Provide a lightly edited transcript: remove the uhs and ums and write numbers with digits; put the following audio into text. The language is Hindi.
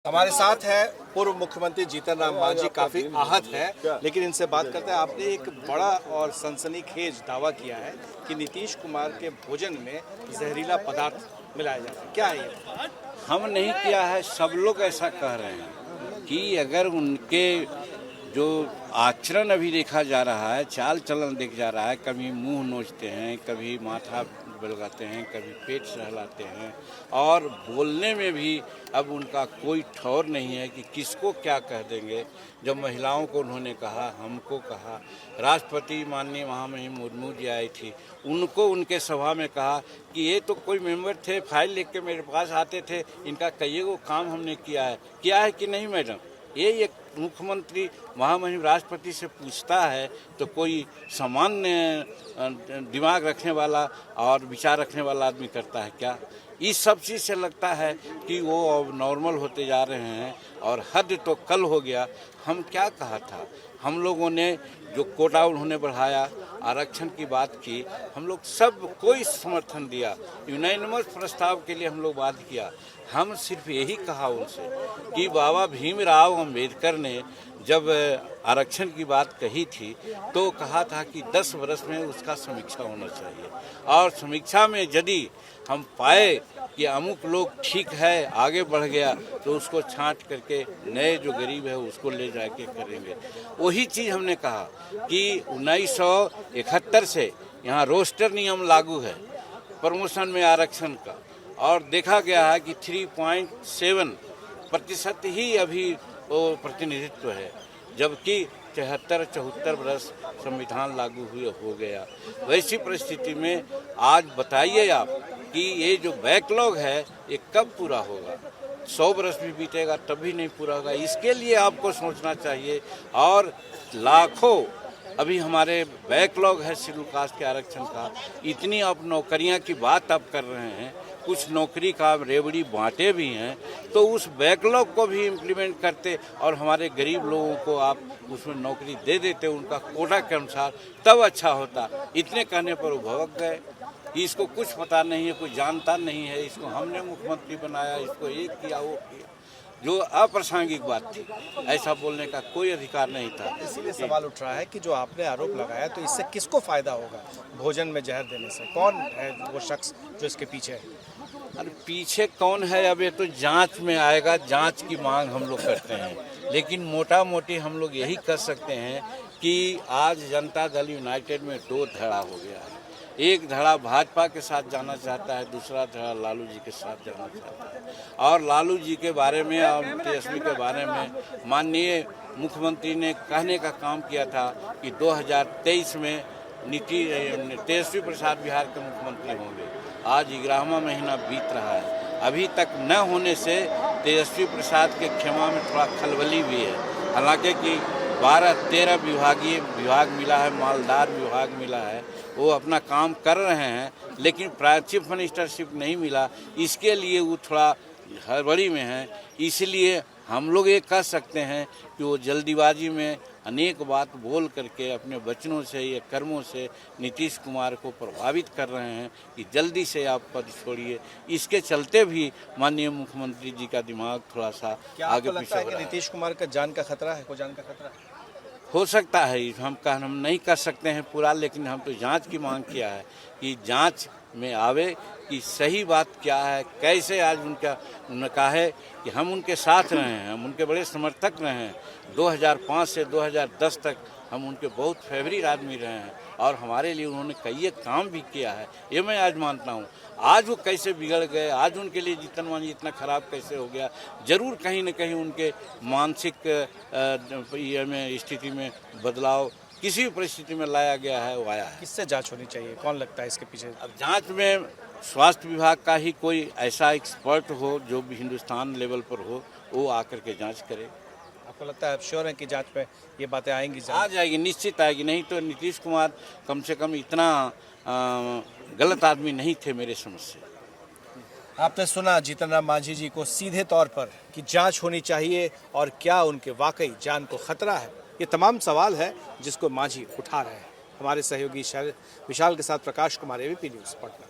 हमारे साथ है पूर्व मुख्यमंत्री जीतन राम मांझी, काफी आहत है, लेकिन इनसे बात करते हैं। आपने एक बड़ा और सनसनीखेज दावा किया है कि नीतीश कुमार के भोजन में जहरीला पदार्थ मिलाया जा रहा है, क्या है ये? हम नहीं किया है, सब लोग ऐसा कह रहे हैं कि अगर उनके जो आचरण अभी देखा जा रहा है, चाल चलन देख जा रहा है, कभी मुंह नोचते हैं, कभी माथा बिलगाते हैं, कभी पेट सहलाते हैं और बोलने में भी अब उनका कोई ठौर नहीं है कि किसको क्या कह देंगे। जब महिलाओं को उन्होंने कहा, हमको कहा, राष्ट्रपति माननीय महामहिम मुर्मू जी आई थी, उनको उनके सभा में कहा कि ये तो कोई मेंबर थे, फाइल लेके के मेरे पास आते थे, इनका कई को काम हमने किया है कि नहीं मैडम? ये एक मुख्यमंत्री महामहिम राष्ट्रपति से पूछता है तो कोई सामान्य दिमाग रखने वाला और विचार रखने वाला आदमी करता है क्या? इस सब चीज़ से लगता है कि वो अब नॉर्मल होते जा रहे हैं और हद तो कल हो गया। हम क्या कहा था, हम लोगों ने जो कोटा उन्होंने बढ़ाया, आरक्षण की बात की, हम लोग सब कोई समर्थन दिया, यूनानिमस प्रस्ताव के लिए हम लोग बात किया। हम सिर्फ यही कहा उनसे कि बाबा भीमराव अंबेडकर ने जब आरक्षण की बात कही थी तो कहा था कि 10 वर्ष में उसका समीक्षा होना चाहिए और समीक्षा में यदि हम पाए कि अमुक लोग ठीक है, आगे बढ़ गया, तो उसको छांट करके नए जो गरीब है उसको ले जाके करेंगे। वही चीज़ हमने कहा कि 1971 से यहाँ रोस्टर नियम लागू है प्रमोशन में आरक्षण का और देखा गया है कि 3.7% ही अभी वो प्रतिनिधित्व है, जबकि 74 वर्ष संविधान लागू हुए हो गया। वैसी परिस्थिति में आज बताइए आप कि ये जो बैकलॉग है ये कब पूरा होगा? 100 वर्ष भी बीतेगा तब भी नहीं पूरा होगा। इसके लिए आपको सोचना चाहिए। और लाखों अभी हमारे बैकलॉग है शेड्यूल कास्ट के आरक्षण का, इतनी आप नौकरियां की बात आप कर रहे हैं, कुछ नौकरी का रेवड़ी बांटे भी हैं, तो उस बैकलॉग को भी इम्प्लीमेंट करते और हमारे गरीब लोगों को आप उसमें नौकरी दे देते उनका कोटा के अनुसार, तब अच्छा होता। इतने कहने पर वो भड़क गए। इसको कुछ पता नहीं है, कोई जानता नहीं है, इसको हमने मुख्यमंत्री बनाया, इसको ये किया वो किया, जो अप्रासंगिक बात थी, ऐसा बोलने का कोई अधिकार नहीं था। इसीलिए सवाल उठ रहा है कि जो आपने आरोप लगाया तो इससे किसको फायदा होगा भोजन में जहर देने से? कौन है वो शख्स जो इसके पीछे है? अरे पीछे कौन है अब ये तो जांच में आएगा, जांच की मांग हम लोग करते हैं, लेकिन मोटा मोटी हम लोग यही कर सकते हैं कि आज जनता दल यूनाइटेड में 2 धड़ा हो गया है। एक धड़ा भाजपा के साथ जाना चाहता है, दूसरा धड़ा लालू जी के साथ जाना चाहता है। और लालू जी के बारे में और तेजस्वी के बारे में माननीय मुख्यमंत्री ने कहने का काम किया था कि 2023 में तेजस्वी प्रसाद बिहार के मुख्यमंत्री होंगे। आज 11वां महीना बीत रहा है, अभी तक न होने से तेजस्वी प्रसाद के खेमा में थोड़ा खलबली भी है। हालांकि कि 12-13 विभाग मिला है, मालदार विभाग मिला है, वो अपना काम कर रहे हैं, लेकिन चीफ मिनिस्टरशिप नहीं मिला, इसके लिए वो थोड़ा हड़बड़ी में है। इसलिए हम लोग ये कह सकते हैं कि वो जल्दीबाजी में अनेक बात बोल करके अपने वचनों से या कर्मों से नीतीश कुमार को प्रभावित कर रहे हैं कि जल्दी से आप पद छोड़िए। इसके चलते भी माननीय मुख्यमंत्री जी का दिमाग थोड़ा सा आगे पीछे हो रहा है। नीतीश कुमार का जान का खतरा है, को जान का खतरा हो सकता है, हम नहीं कर सकते हैं पूरा, लेकिन हम तो जांच की मांग किया है कि जांच में आवे कि सही बात क्या है, कैसे। आज उन्होंने कहा है कि हम उनके साथ रहे हैं, हम उनके बड़े समर्थक रहे हैं। 2005 से 2010 तक हम उनके बहुत फेवरेट आदमी रहे हैं और हमारे लिए उन्होंने कई काम भी किया है, ये मैं आज मानता हूँ। आज वो कैसे बिगड़ गए, आज उनके लिए जीतन मांझी इतना खराब कैसे हो गया? जरूर कहीं न कहीं उनके मानसिक स्थिति में बदलाव किसी भी परिस्थिति में लाया गया है, वो आया है। किससे जांच होनी चाहिए, कौन लगता है इसके पीछे? अब जांच में स्वास्थ्य विभाग का ही कोई ऐसा एक्सपर्ट हो जो भी हिंदुस्तान लेवल पर हो, वो आकर के जांच करे। आपको लगता है, आप श्योर हैं कि जांच पे ये बातें आएंगी? आ जाएगी, निश्चित आएगी। नहीं तो नीतीश कुमार कम से कम इतना गलत आदमी नहीं थे मेरे समझ से। आपने सुना जीतन राम मांझी जी को सीधे तौर पर कि जांच होनी चाहिए और क्या उनके वाकई जान को खतरा है। ये तमाम सवाल है जिसको मांझी उठा रहे हैं। हमारे सहयोगी विशाल के साथ प्रकाश कुमार, ABP न्यूज़, पटना।